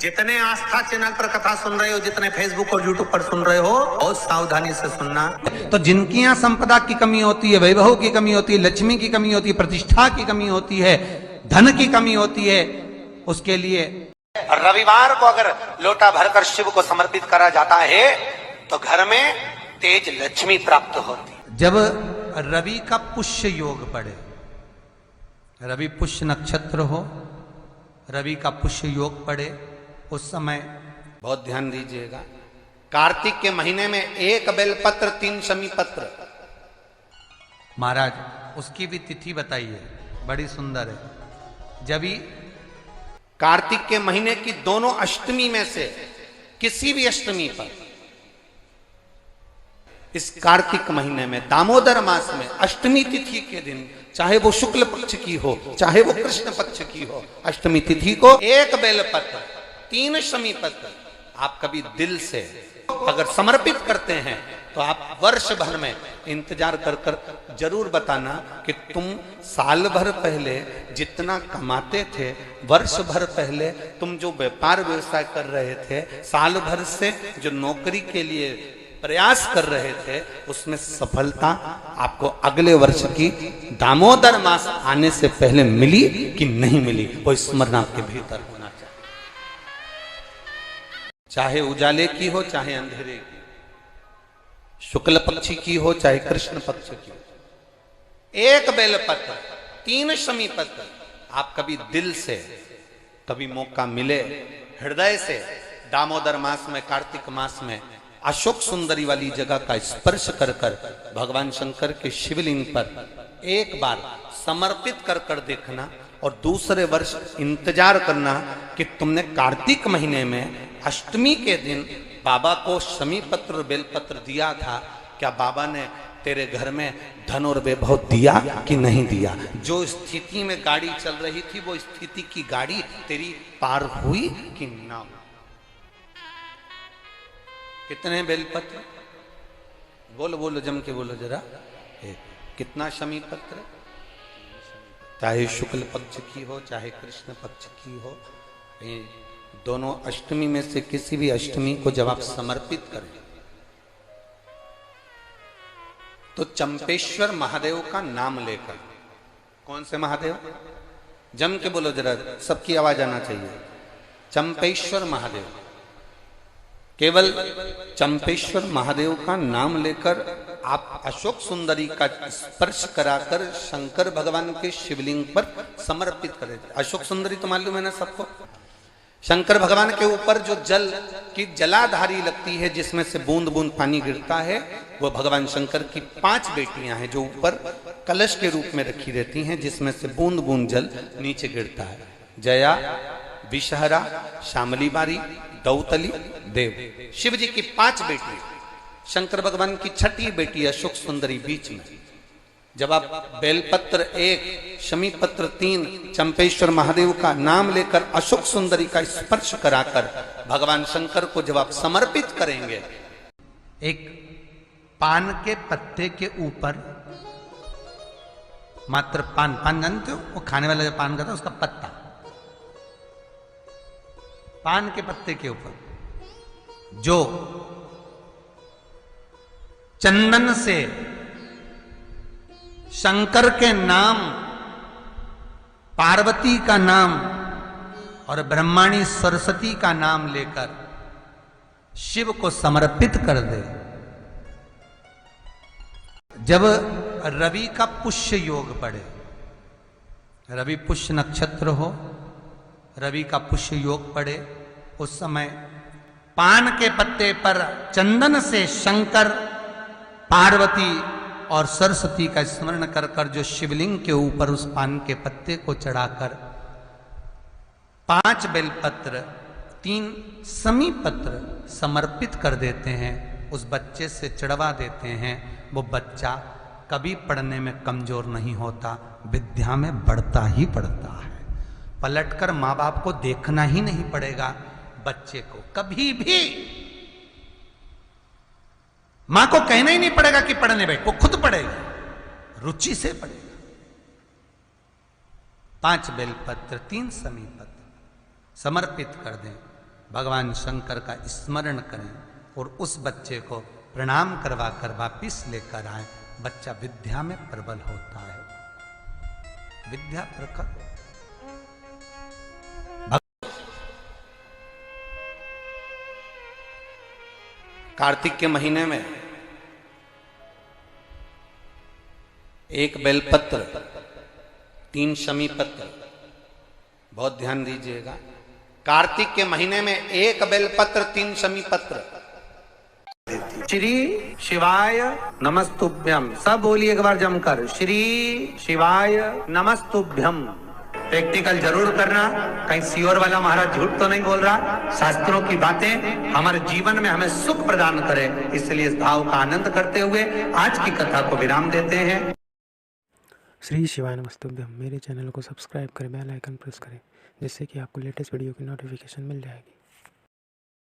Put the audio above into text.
जितने आस्था चैनल पर कथा सुन रहे हो, जितने फेसबुक और यूट्यूब पर सुन रहे हो, बहुत सावधानी से सुनना। तो जिनकी यहाँ संपदा की कमी होती है, वैभव की कमी होती है, लक्ष्मी की कमी होती है, प्रतिष्ठा की कमी होती है, धन की कमी होती है, उसके लिए रविवार को अगर लोटा भरकर शिव को समर्पित करा जाता है तो घर में तेज लक्ष्मी प्राप्त होती है। जब रवि का पुष्य योग पड़े, रवि पुष्य नक्षत्र हो, रवि का पुष्य योग पड़े, उस समय बहुत ध्यान दीजिएगा। कार्तिक के महीने में 1 बेलपत्र 3 शमी पत्र। महाराज उसकी भी तिथि बताइए, बड़ी सुंदर है। जब ही कार्तिक के महीने की दोनों अष्टमी में से किसी भी अष्टमी पर, इस कार्तिक महीने में दामोदर मास में अष्टमी तिथि के दिन, चाहे वो शुक्ल पक्ष की हो चाहे वो कृष्ण पक्ष की हो, अष्टमी तिथि को 1 बेलपत्र 3 शमी पत्र आप कभी दिल से अगर समर्पित करते हैं तो आप वर्ष भर में इंतजार कर कर जरूर बताना कि तुम साल भर पहले जितना कमाते थे, वर्ष भर पहले तुम जो व्यापार व्यवसाय कर रहे थे, साल भर से जो नौकरी के लिए प्रयास कर रहे थे, उसमें सफलता आपको अगले वर्ष की दामोदर मास आने से पहले मिली कि नहीं मिली, वो स्मरण आपके भीतर होना चाहिए। चाहे उजाले की हो चाहे अंधेरे की, शुक्ल पक्षी की हो चाहे कृष्ण पक्ष की, 1 बेलपत्र 3 शमी पत्र आप कभी दिल से, कभी मौका मिले हृदय से, दामोदर मास में, कार्तिक मास में अशोक सुंदरी वाली जगह का स्पर्श कर कर भगवान शंकर के शिवलिंग पर एक बार समर्पित कर कर देखना, और दूसरे वर्ष इंतजार करना कि तुमने कार्तिक महीने में अष्टमी के दिन बाबा को शमी पत्र और बेलपत्र दिया था, क्या बाबा ने तेरे घर में धन और वैभव दिया कि नहीं दिया? जो स्थिति में गाड़ी चल रही थी वो स्थिति की गाड़ी तेरी पार हुई कि ना हुई? कितने बेलपत्र? बोलो बोलो, जम के बोलो जरा। कितना शमी पत्र? चाहे शुक्ल पक्ष की हो चाहे कृष्ण पक्ष की हो, दोनों अष्टमी में से किसी भी अष्टमी को जब आप समर्पित करें तो चंपेश्वर महादेव का नाम लेकर, कौन से महादेव? जम के बोलो जरा, सबकी आवाज आना चाहिए। चंपेश्वर महादेव, केवल चंपेश्वर महादेव का नाम लेकर आप अशोक सुंदरी का स्पर्श कराकर शंकर भगवान के शिवलिंग पर समर्पित करें। अशोक सुंदरी तो मालूम है ना सबको, शंकर भगवान के ऊपर जो जल की जलाधारी लगती है जिसमें से बूंद बूंद पानी गिरता है, वो भगवान शंकर की 5 बेटियां हैं जो ऊपर कलश के रूप में रखी रहती हैं, जिसमें से बूंद बूंद जल नीचे गिरता है। जया, विषहरा, श्यामली बारी, दौतली, देव, शिव जी की 5 बेटी, शंकर भगवान की 6ठी बेटी अशोक सुंदरी बीच में। जब आप बेलपत्र 1, शमी पत्र 3, चंपेश्वर महादेव का नाम लेकर अशोक सुंदरी का स्पर्श कराकर भगवान शंकर को जब आप समर्पित करेंगे, एक पान के पत्ते के ऊपर, मात्र पान जानते हो, वो खाने वाला जो पान करता है उसका पत्ता, पान के पत्ते के ऊपर जो चंदन से शंकर के नाम, पार्वती का नाम और ब्रह्माणी सरस्वती का नाम लेकर शिव को समर्पित कर दे। जब रवि का पुष्य योग पड़े, रवि पुष्य नक्षत्र हो, रवि का पुष्य योग पड़े, उस समय पान के पत्ते पर चंदन से शंकर, पार्वती और सरस्वती का स्मरण कर कर जो शिवलिंग के ऊपर उस पान के पत्ते को चढ़ाकर 5 बेलपत्र 3 शमी पत्र समर्पित कर देते हैं, उस बच्चे से चढ़वा देते हैं, वो बच्चा कभी पढ़ने में कमजोर नहीं होता, विद्या में बढ़ता ही बढ़ता है। पलटकर माँ बाप को देखना ही नहीं पड़ेगा बच्चे को, कभी भी मां को कहना ही नहीं पड़ेगा कि पढ़ने बैठ, वो खुद पढ़ेगा, रुचि से पढ़ेगा। 5 बेलपत्र 3 शमी पत्र समर्पित कर दें। भगवान शंकर का स्मरण करें और उस बच्चे को प्रणाम करवा कर वापिस लेकर आए। बच्चा विद्या में प्रबल होता है, विद्या प्रखर। कार्तिक के महीने में एक बेलपत्र, 3 शमी पत्र, बहुत ध्यान दीजिएगा। कार्तिक के महीने में एक बेलपत्र, 3 शमी पत्र। श्री शिवाय नमस्तुभ्यम, सब बोलिए एक बार जमकर, श्री शिवाय नमस्तुभ्यम। प्रैक्टिकल जरूर करना, कहीं सियोर वाला महाराज झूठ तो नहीं बोल रहा। शास्त्रों की बातें हमारे जीवन में हमें सुख प्रदान करे, इसलिए इस भाव का आनंद करते हुए आज की कथा को विराम देते हैं। श्री शिवाय नमस्तुभ्यम। मेरे चैनल को सब्सक्राइब करें, बेल आइकन प्रेस करें, जिससे कि आपको लेटेस्ट वीडियो की नोटिफिकेशन मिल जाएगी।